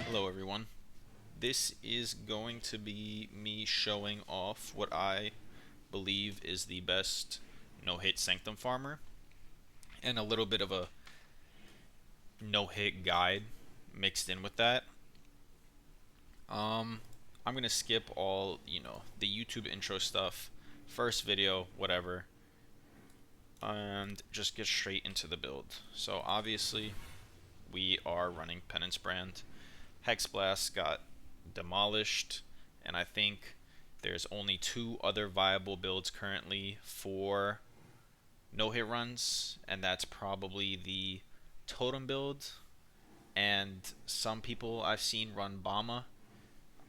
Hello everyone. This is going to be me showing off what I believe is the best no-hit Sanctum farmer and a little bit of a no-hit guide mixed in with that. I'm going to skip all, the YouTube intro stuff, first video, whatever, and just get straight into the build. So obviously we are running Penance Brand. Hex Blast got demolished, and I think there's only two other viable builds currently for no-hit runs, and that's probably the Totem build, and some people I've seen run Bama.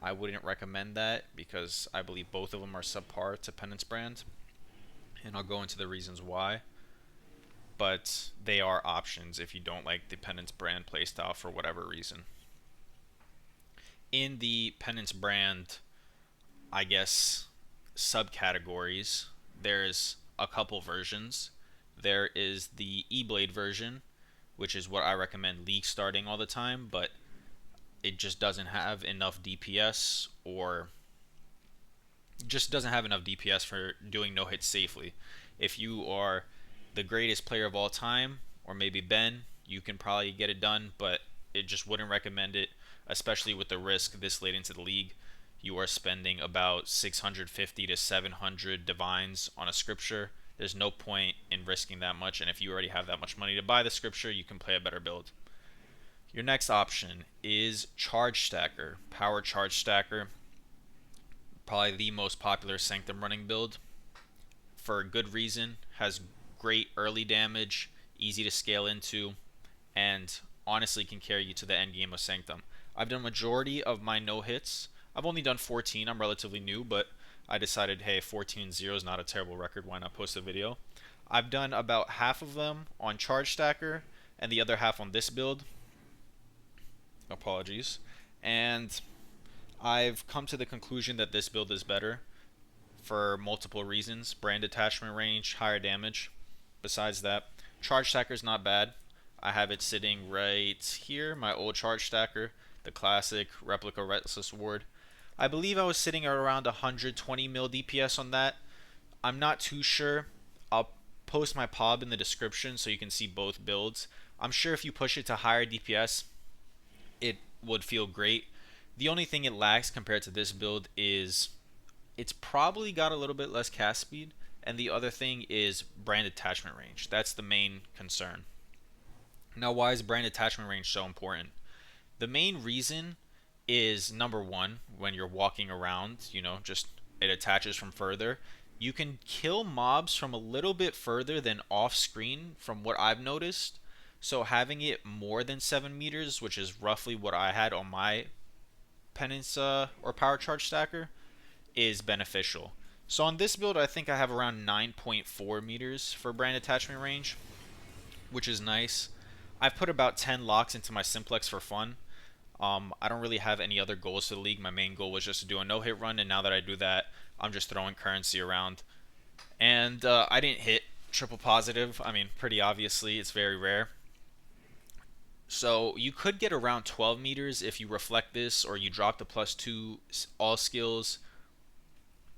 I wouldn't recommend that because I believe both of them are subpar to Penance Brand, and I'll go into the reasons why. But they are options if you don't like the Penance Brand playstyle for whatever reason. In the Penance Brand, I guess, subcategories, there's a couple versions. There is the E-Blade version, which is what I recommend league starting all the time, but it just doesn't have enough DPS, or just doesn't have enough DPS for doing no hits safely. If you are the greatest player of all time, or maybe Ben, you can probably get it done, but it just wouldn't recommend it, especially with the risk this late into the league. You are spending about 650 to 700 divines on a scripture. There's no point in risking that much, and if you already have that much money to buy the scripture, you can play a better build. Your next option is Charge Stacker, Power Charge Stacker. Probably the most popular Sanctum running build. For a good reason, has great early damage, easy to scale into, and honestly can carry you to the end game of Sanctum. I've done majority of my no-hits. I've only done 14. I'm relatively new, but I decided, hey, 14-0 is not a terrible record. Why not post a video? I've done about half of them on Charge Stacker and the other half on this build. Apologies. And I've come to the conclusion that this build is better for multiple reasons. Brand attachment range, higher damage. Besides that, Charge Stacker is not bad. I have it sitting right here, my old Charge Stacker, the classic replica Restless Ward. I believe I was sitting at around 120 mil DPS on that. I'm not too sure. I'll post my POB in the description so you can see both builds. I'm sure if you push it to higher DPS, it would feel great. The only thing it lacks compared to this build is it's probably got a little bit less cast speed, and the other thing is brand attachment range. That's the main concern. Now, why is brand attachment range so important? The main reason is, number one, when you're walking around, just it attaches from further. You can kill mobs from a little bit further than off screen from what I've noticed. So having it more than 7 meters, which is roughly what I had on my Penance or Power Charge Stacker, is beneficial. So on this build, I think I have around 9.4 meters for brand attachment range, which is nice. I've put about 10 locks into my simplex for fun. I don't really have any other goals for the league. My main goal was just to do a no-hit run, and now that I do that, I'm just throwing currency around. And I didn't hit triple positive. I mean, pretty obviously, it's very rare. So you could get around 12 meters if you reflect this, or you drop the +2 all skills,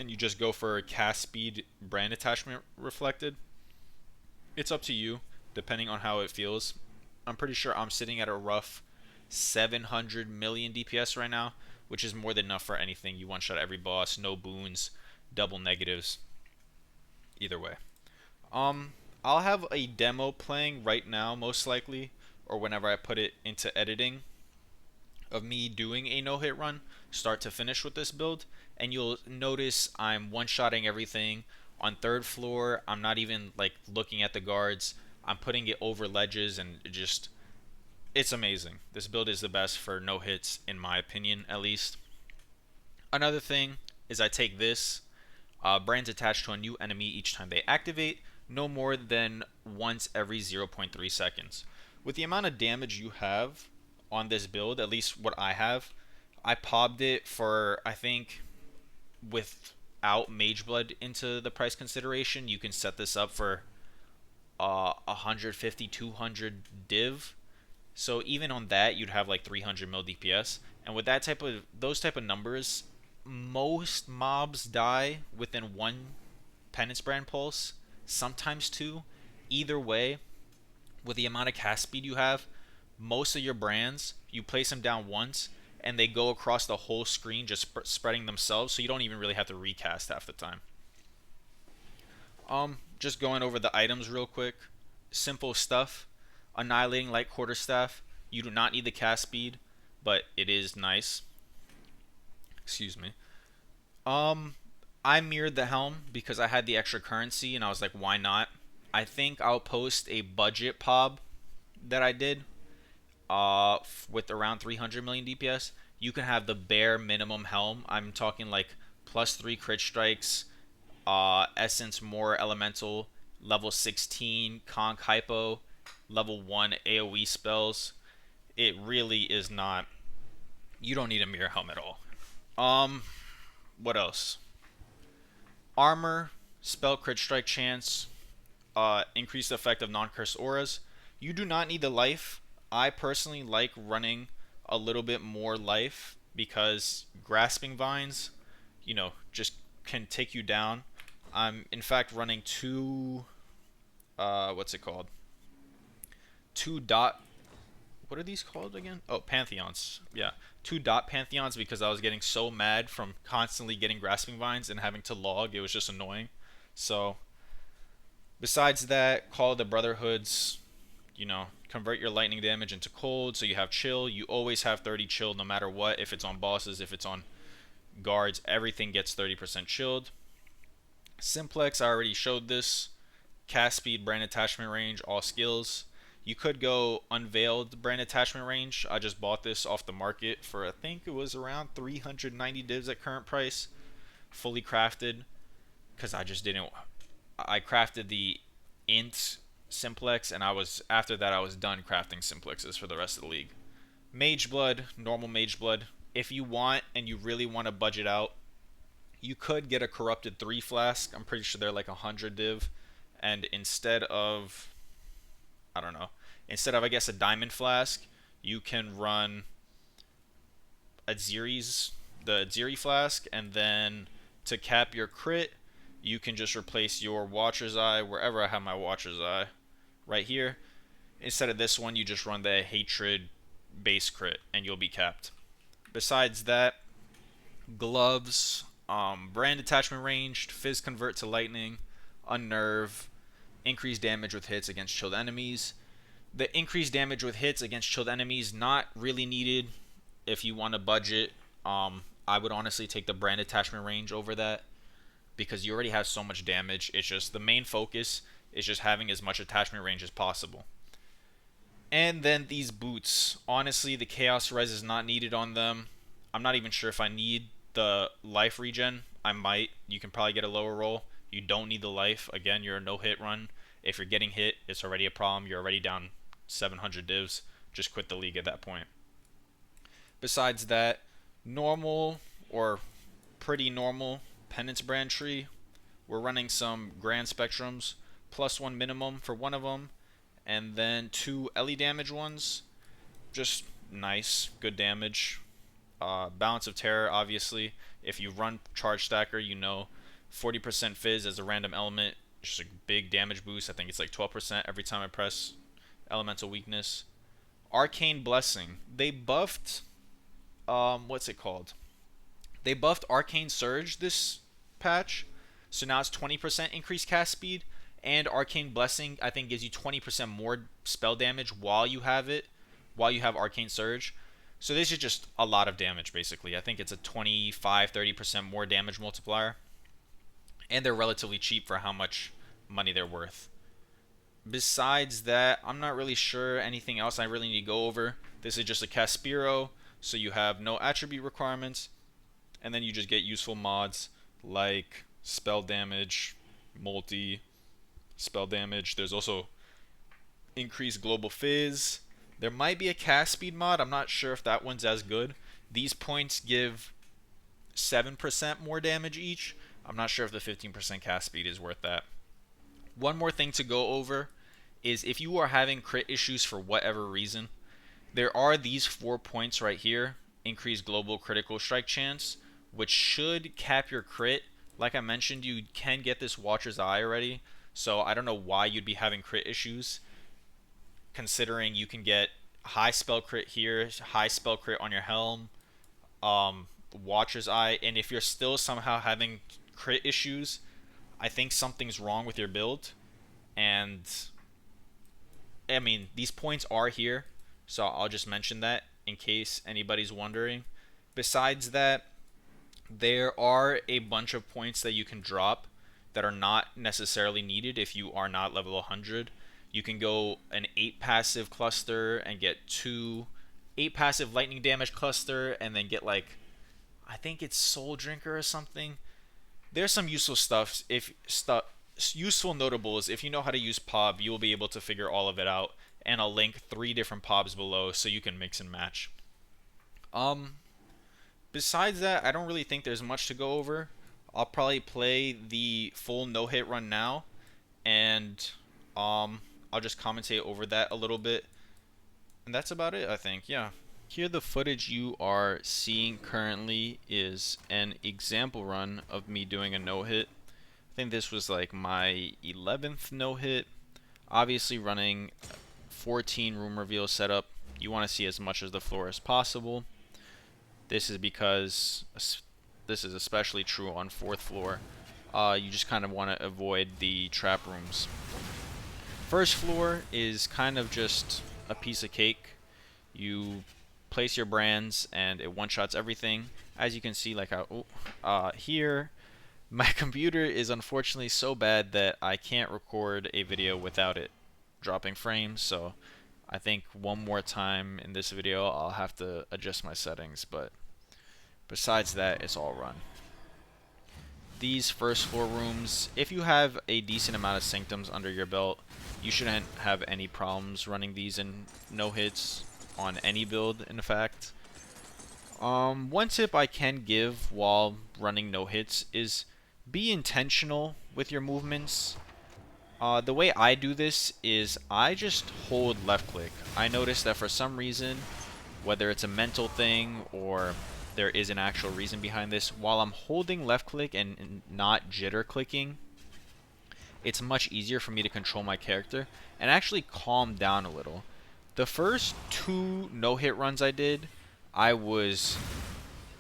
and you just go for cast speed brand attachment reflected. It's up to you, depending on how it feels. I'm pretty sure I'm sitting at a rough 700 million DPS right now, which is more than enough for anything. You one-shot every boss, no boons, double negatives. Either way. I'll have a demo playing right now, most likely, or whenever I put it into editing, of me doing a no-hit run, start to finish with this build, and you'll notice I'm one-shotting everything. On third floor, I'm not even like looking at the guards. I'm putting it over ledges, and it's amazing. This build is the best for no hits, in my opinion, at least. Another thing is I take this. Brands attached to a new enemy each time they activate, no more than once every 0.3 seconds. With the amount of damage you have on this build, at least what I have, I popped it for, I think, without Mage Blood into the price consideration, you can set this up for 150, 200 div. So even on that, you'd have like 300 mil DPS. And with those type of numbers, most mobs die within one Penance Brand Pulse, sometimes two. Either way, with the amount of cast speed you have, most of your brands, you place them down once, and they go across the whole screen just spreading themselves, so you don't even really have to recast half the time. Just going over the items real quick. Simple stuff. Annihilating Light Quarterstaff. You do not need the cast speed, but it is nice. Excuse me. I mirrored the helm because I had the extra currency, and I was like, why not? I think I'll post a budget pop that I did with around 300 million DPS. You can have the bare minimum helm. I'm talking like +3 crit strikes, essence more elemental, level 16 conk hypo, level 1 AoE spells. It really is not. You don't need a mirror helm at all. What else? Armor, spell crit strike chance, increased effect of non-cursed auras. You do not need the life. I personally like running a little bit more life because grasping vines, just can take you down. I'm in fact running two, what's it called? Two dot. What are these called again? Oh, pantheons. Yeah, two dot pantheons because I was getting so mad from constantly getting grasping vines and having to log. It was just annoying. So, besides that, Call of the Brotherhoods. Convert your lightning damage into cold, so you have chill. You always have 30 chill no matter what. If it's on bosses, if it's on guards, everything gets 30% chilled. Simplex, I already showed this. Cast speed, brand attachment range, all skills. You could go unveiled brand attachment range. I just bought this off the market for, I think it was around 390 divs at current price. Fully crafted. Because I just didn't. I crafted the int simplex, and after that I was done crafting simplexes for the rest of the league. Mage Blood, normal Mage Blood. If you want and you really want to budget out, you could get a corrupted 3 flask. I'm pretty sure they're like 100 div. And instead of, I don't know, I guess a diamond flask, you can run the Ziri flask, and then to cap your crit, you can just replace your Watcher's Eye, wherever I have my Watcher's Eye, right here. Instead of this one, you just run the Hatred base crit, and you'll be capped. Besides that, gloves, brand attachment ranged, Fizz convert to lightning, unnerve, increased damage with hits against chilled enemies. The increased damage with hits against chilled enemies, not really needed if you want a budget. I would honestly take the brand attachment range over that because you already have so much damage. It's just the main focus is just having as much attachment range as possible. And then these boots. Honestly, the Chaos Res is not needed on them. I'm not even sure if I need the life regen. I might. You can probably get a lower roll. You don't need the life. Again, you're a no-hit run. If you're getting hit, it's already a problem. You're already down 700 divs. Just quit the league at that point. Besides that, normal or pretty normal penance brand tree. We're running some grand spectrums, +1 minimum for one of them, and then 2 Ellie damage ones. Just nice, good damage. Balance of Terror, obviously. If you run Charge Stacker, 40% Fizz as a random element. Just a big damage boost. I think it's like 12% every time I press Elemental Weakness. Arcane Blessing. They buffed, what's it called? They buffed Arcane Surge this patch. So now it's 20% increased cast speed. And Arcane Blessing, I think, gives you 20% more spell damage while you have Arcane Surge. So this is just a lot of damage, basically. I think it's a 25-30% more damage multiplier. and they're relatively cheap for how much money they're worth. Besides that, I'm not really sure anything else I really need to go over. This is just a Caspiro, so you have no attribute requirements, and then you just get useful mods like spell damage, multi, spell damage. There's also increased global fizz. There might be a cast speed mod. I'm not sure if that one's as good. These points give 7% more damage each. I'm not sure if the 15% cast speed is worth that. One more thing to go over is if you are having crit issues for whatever reason, there are these 4 points right here, increased global critical strike chance, which should cap your crit. Like I mentioned, you can get this Watcher's Eye already, so I don't know why you'd be having crit issues, considering you can get high spell crit here, high spell crit on your helm, Watcher's Eye, and if you're still somehow having crit issues, I think something's wrong with your build. And I mean, these points are here, so I'll just mention that in case anybody's wondering. Besides that, there are a bunch of points that you can drop that are not necessarily needed if you are not level 100. You can go an 8 passive cluster and get 2 8 passive lightning damage cluster, and then get like, I think it's Soul Drinker or something. There's some useful stuff. If stuff useful notables, if you know how to use POB, you will be able to figure all of it out. And I'll link 3 different POBs below so you can mix and match. Besides that, I don't really think there's much to go over. I'll probably play the full no-hit run now, and I'll just commentate over that a little bit. And that's about it, I think. Yeah. Here, the footage you are seeing currently is an example run of me doing a no-hit. I think this was like my 11th no-hit. Obviously running 14 room reveal setup. You want to see as much of the floor as possible. This is because this is especially true on 4th floor. You just kind of want to avoid the trap rooms. First floor is kind of just a piece of cake. You place your brands and it one-shots everything. As you can see, like here, my computer is unfortunately so bad that I can't record a video without it dropping frames, so I think one more time in this video I'll have to adjust my settings, but besides that, it's all run. These first floor rooms, if you have a decent amount of Sanctums under your belt, you shouldn't have any problems running these in no hits on any build, in fact. One tip I can give while running no hits is be intentional with your movements. The way I do this is I just hold left click. I notice that for some reason, whether it's a mental thing or there is an actual reason behind this, while I'm holding left click and not jitter clicking, it's much easier for me to control my character and actually calm down a little. The first 2 no-hit runs I did, I was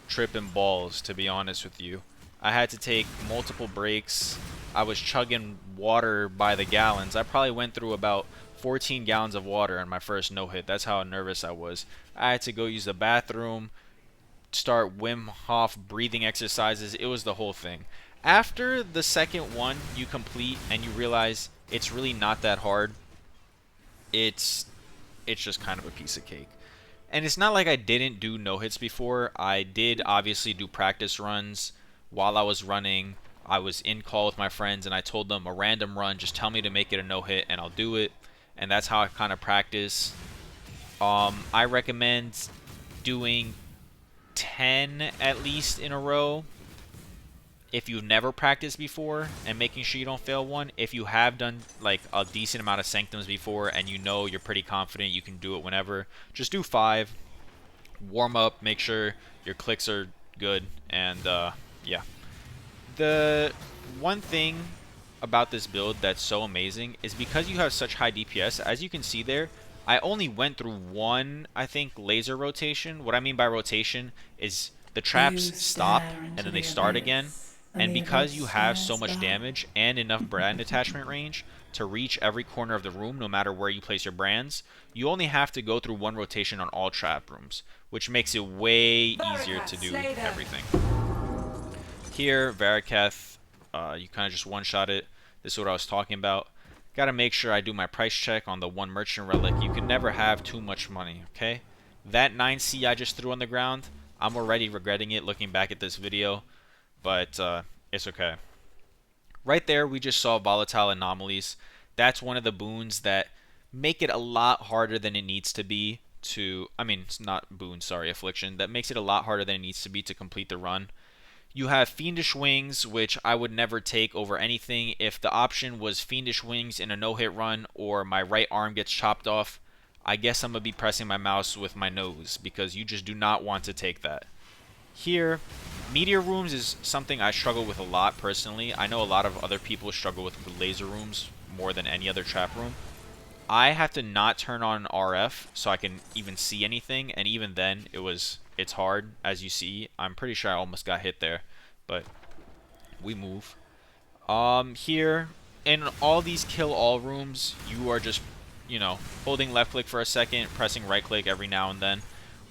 tripping balls, to be honest with you. I had to take multiple breaks. I was chugging water by the gallons. I probably went through about 14 gallons of water in my first no-hit. That's how nervous I was. I had to go use the bathroom, start Wim Hof breathing exercises. It was the whole thing. After the second one you complete and you realize it's really not that hard, it's just kind of a piece of cake. And it's not like I didn't do no-hits before. I did obviously do practice runs while I was running. I was in call with my friends and I told them a random run, just tell me to make it a no-hit and I'll do it. And that's how I kind of practice. I recommend doing 10 at least in a row if you've never practiced before, and making sure you don't fail one. If you have done like a decent amount of Sanctums before and you know you're pretty confident you can do it whenever, just do 5. Warm up, make sure your clicks are good, and yeah. The one thing about this build that's so amazing is because you have such high DPS, as you can see there, I only went through 1, I think, laser rotation. What I mean by rotation is the traps stop and then they start again. And because you have so much damage and enough brand attachment range to reach every corner of the room no matter where you place your brands, you only have to go through 1 rotation on all trap rooms, which makes it way easier to do everything. Here, Varaketh You kind of just one-shot it. This is what I was talking about. Got to make sure I do my price check on the one merchant relic. You can never have too much money, okay? That 9C I just threw on the ground, I'm already regretting it looking back at this video, but it's okay. Right there, we just saw volatile anomalies. That's one of the boons that make it a lot harder than it needs to be to, I mean, it's not boon, sorry, affliction. That makes it a lot harder than it needs to be to complete the run. You have Fiendish Wings, which I would never take over anything. If the option was Fiendish Wings in a no-hit run or my right arm gets chopped off, I guess I'm going to be pressing my mouse with my nose because you just do not want to take that. Here, Meteor Rooms is something I struggle with a lot personally. I know a lot of other people struggle with Laser Rooms more than any other trap room. I have to not turn on RF so I can even see anything, and even then it's hard. As you see, I'm pretty sure I almost got hit there, but we move. Here in all these kill all rooms, you are just, you know, holding left click for a second, pressing right click every now and then.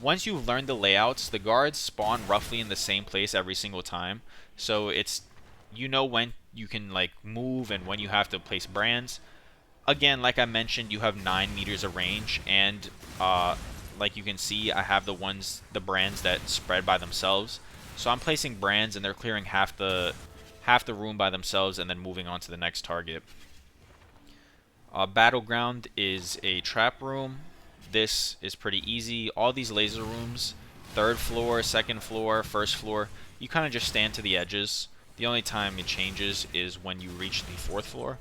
Once you've learned the layouts, the guards spawn roughly in the same place every single time, so it's, you know, when you can like move and when you have to place brands. Again, like I mentioned, you have 9 meters of range, and like you can see, I have the brands that spread by themselves. So I'm placing brands, and they're clearing half the room by themselves, and then moving on to the next target. Battleground is a trap room. This is pretty easy. All these laser rooms, 3rd floor, 2nd floor, 1st floor, you kind of just stand to the edges. The only time it changes is when you reach the 4th floor.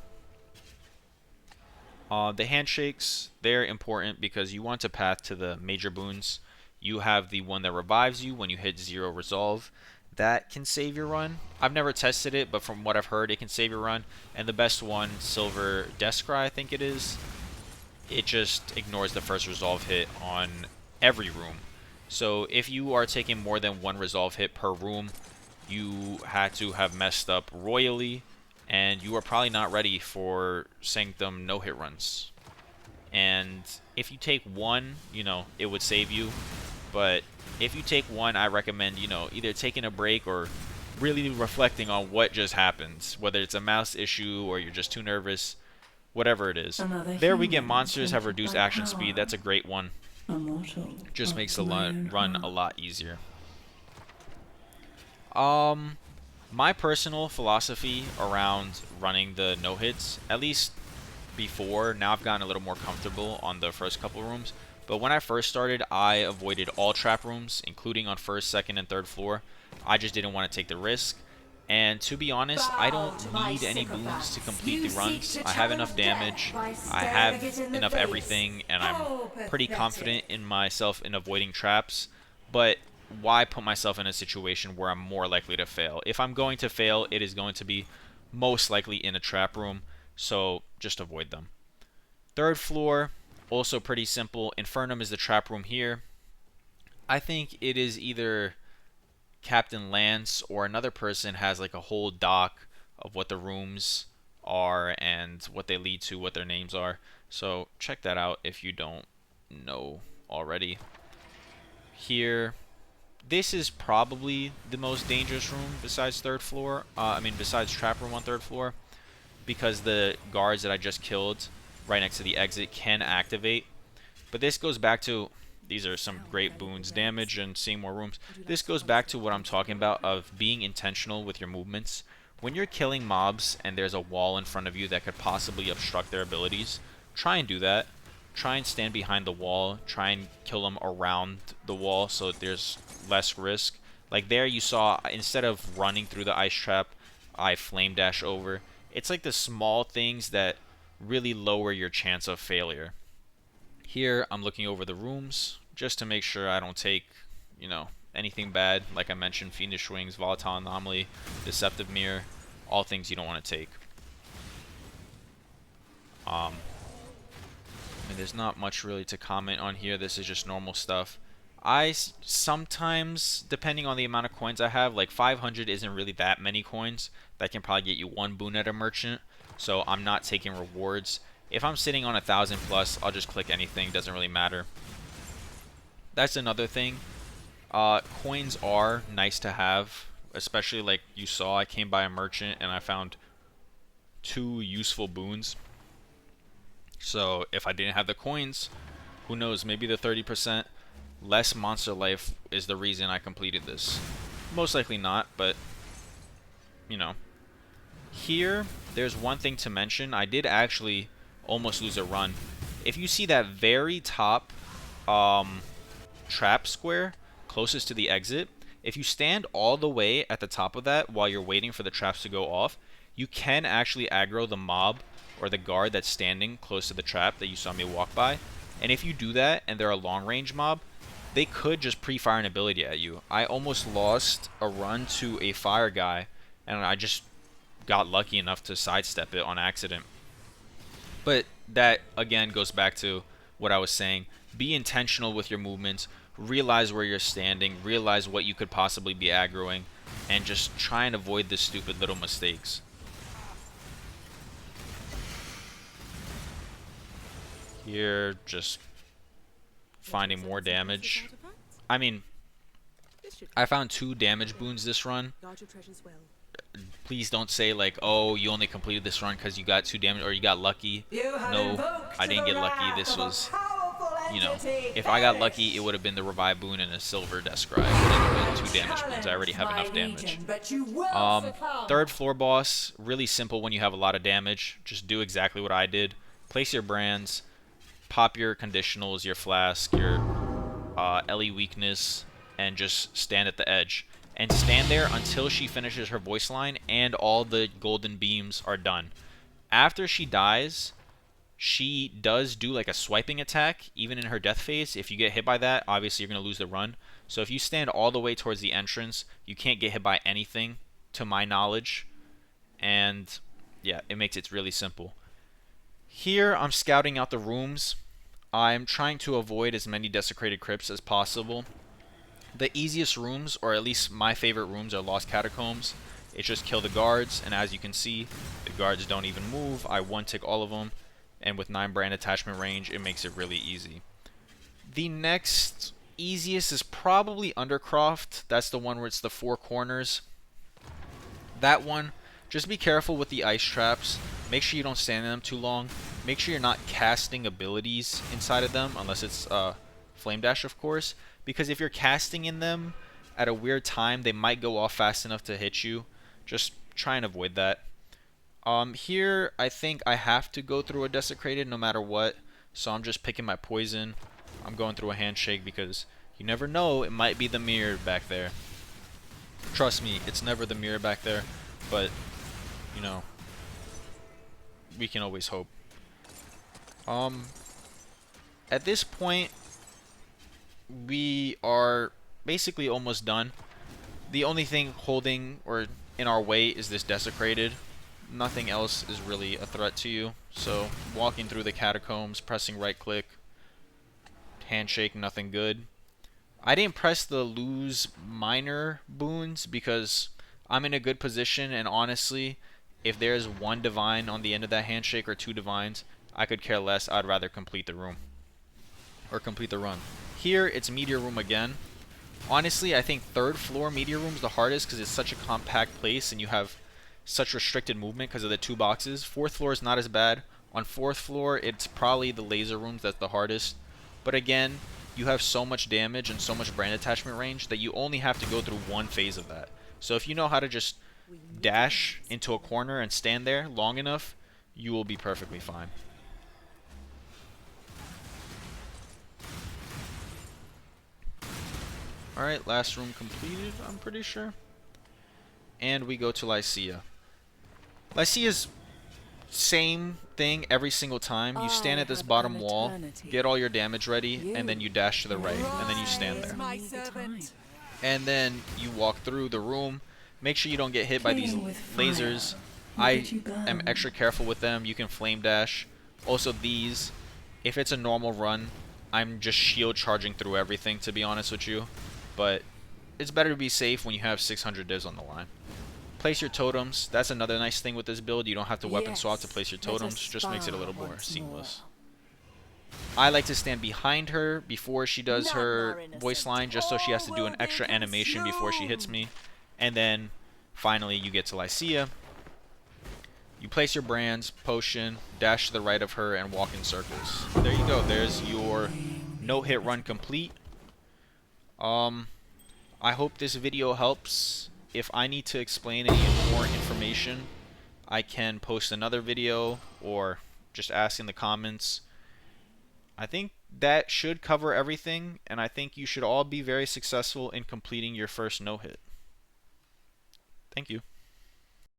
The handshakes, they're important because you want to path to the major boons. You have the one that revives you when you hit 0 resolve. That can save your run. I've never tested it, but from what I've heard, it can save your run. And the best one, Silver Deskry, I think it is, it just ignores the first resolve hit on every room. So if you are taking more than 1 resolve hit per room, you had to have messed up royally, and you are probably not ready for Sanctum no-hit runs. And if you take 1, you know, it would save you. But if you take 1, I recommend, you know, either taking a break or really reflecting on what just happened. Whether it's a mouse issue or you're just too nervous, whatever it is. There we get monsters have reduced action speed. That's a great one. Just makes the run a lot easier. My personal philosophy around running the no-hits, at least before, now I've gotten a little more comfortable on the first couple rooms, but when I first started, I avoided all trap rooms, including on 1st, 2nd, and 3rd floor. I just didn't want to take the risk, and to be honest, I don't need any boons to complete the runs. I have enough damage, I have enough everything, and I'm pretty confident in myself in avoiding traps, but why put myself in a situation where I'm more likely to fail? If I'm going to fail, it is going to be most likely in a trap room, so just avoid them. 3rd floor, also pretty simple. Infernum is the trap room here. I think it is either Captain Lance or another person has like a whole doc of what the rooms are and what they lead to, what their names are. So check that out if you don't know already. Here, this is probably the most dangerous room besides 3rd floor. Besides trap room on 3rd floor, because the guards that I just killed right next to the exit can activate. But this goes back to, these are some great boons, damage and seeing more rooms. This goes back to what I'm talking about of being intentional with your movements. When you're killing mobs and there's a wall in front of you that could possibly obstruct their abilities, try and do that. Try and stand behind the wall. Try and kill them around the wall so there's less risk. Like there you saw, instead of running through the ice trap, I flame dash over. It's like the small things that really lower your chance of failure. Here I'm looking over the rooms just to make sure I don't take, you know, anything bad. Like I mentioned, Fiendish Wings, Volatile Anomaly, Deceptive Mirror, all things you don't want to take. There's not much really to comment on here. This is just normal stuff. I sometimes, depending on the amount of coins I have, like 500 isn't really that many coins. That can probably get you 1 boon at a merchant. So I'm not taking rewards. If I'm sitting on 1,000 plus, I'll just click anything. Doesn't really matter. That's another thing. Coins are nice to have, especially like you saw, I came by a merchant and I found 2 useful boons. So if I didn't have the coins, who knows, maybe the 30% less monster life is the reason I completed this. Most likely not, but you know. Here, there's one thing to mention. I did actually almost lose a run. If you see that very top trap square closest to the exit, if you stand all the way at the top of that while you're waiting for the traps to go off, you can actually aggro the mob or the guard that's standing close to the trap that you saw me walk by. And if you do that and they're a long range mob, they could just pre-fire an ability at you. I almost lost a run to a fire guy, and I just got lucky enough to sidestep it on accident. But that, again, goes back to what I was saying. Be intentional with your movements. Realize where you're standing. Realize what you could possibly be aggroing. And just try and avoid the stupid little mistakes. Here, just finding more damage. I mean, I found 2 damage boons this run. Please don't say like, oh, you only completed this run because you got 2 damage or you got lucky. No, I didn't get lucky. This was, you know, if I got lucky, it would have been the revive boon and a silver death scribe. It would have been 2 damage boons. I already have enough damage. 3rd floor boss, really simple when you have a lot of damage. Just do exactly what I did. Place your brands, pop your conditionals, your flask, your Ellie weakness, and just stand at the edge. And stand there until she finishes her voice line and all the golden beams are done. After she dies, she does do like a swiping attack, even in her death phase. If you get hit by that, obviously you're going to lose the run. So if you stand all the way towards the entrance, you can't get hit by anything, to my knowledge. And yeah, it makes it really simple. Here, I'm scouting out the rooms. I'm trying to avoid as many desecrated crypts as possible. The easiest rooms, or at least my favorite rooms, are Lost Catacombs. It's just kill the guards, and as you can see, the guards don't even move. I one-tick all of them, and with 9 brand attachment range, it makes it really easy. The next easiest is probably Undercroft. That's the one where it's the 4 corners. That one, just be careful with the ice traps. Make sure you don't stand in them too long. Make sure you're not casting abilities inside of them, unless it's Flame Dash, of course. Because if you're casting in them at a weird time, they might go off fast enough to hit you. Just try and avoid that. Here, I think I have to go through a desecrated no matter what. So I'm just picking my poison. I'm going through a handshake because you never know, it might be the mirror back there. Trust me, it's never the mirror back there. But, you know, we can always hope. At this point, we are basically almost done. The only thing holding or in our way is this desecrated. Nothing else is really a threat to you. So walking through the catacombs, pressing right click, handshake, nothing good. I didn't press the lose minor boons because I'm in a good position, and honestly, if there's 1 divine on the end of that handshake or 2 divines, I could care less. I'd rather complete the room or complete the run. Here, it's Meteor Room again. Honestly, I think 3rd floor Meteor Room is the hardest because it's such a compact place and you have such restricted movement because of the 2 boxes. 4th floor is not as bad. On 4th floor, it's probably the laser rooms that's the hardest. But again, you have so much damage and so much brand attachment range that you only have to go through 1 phase of that. So if you know how to just dash into a corner and stand there long enough, you will be perfectly fine. Alright, last room completed, I'm pretty sure. And we go to Lycia. Lycia's same thing every single time. You stand at this bottom wall, get all your damage ready, and then you dash to the right, and then you stand there. And then you walk through the room. Make sure you don't get hit by these lasers. I am extra careful with them. You can flame dash. Also these, if it's a normal run, I'm just shield charging through everything, to be honest with you. But it's better to be safe when you have 600 divs on the line. Place your totems. That's another nice thing with this build. You don't have to weapon swap to place your totems. Just makes it a little more seamless. I like to stand behind her before she does her voice line, just so she has to do an extra animation before she hits me. And then finally you get to Lycia. You place your brands, potion, dash to the right of her, and walk in circles. There you go. There's your no-hit run complete. I hope this video helps. If I need to explain any more information, I can post another video or just ask in the comments. I think that should cover everything, and I think you should all be very successful in completing your first no-hit. Thank you.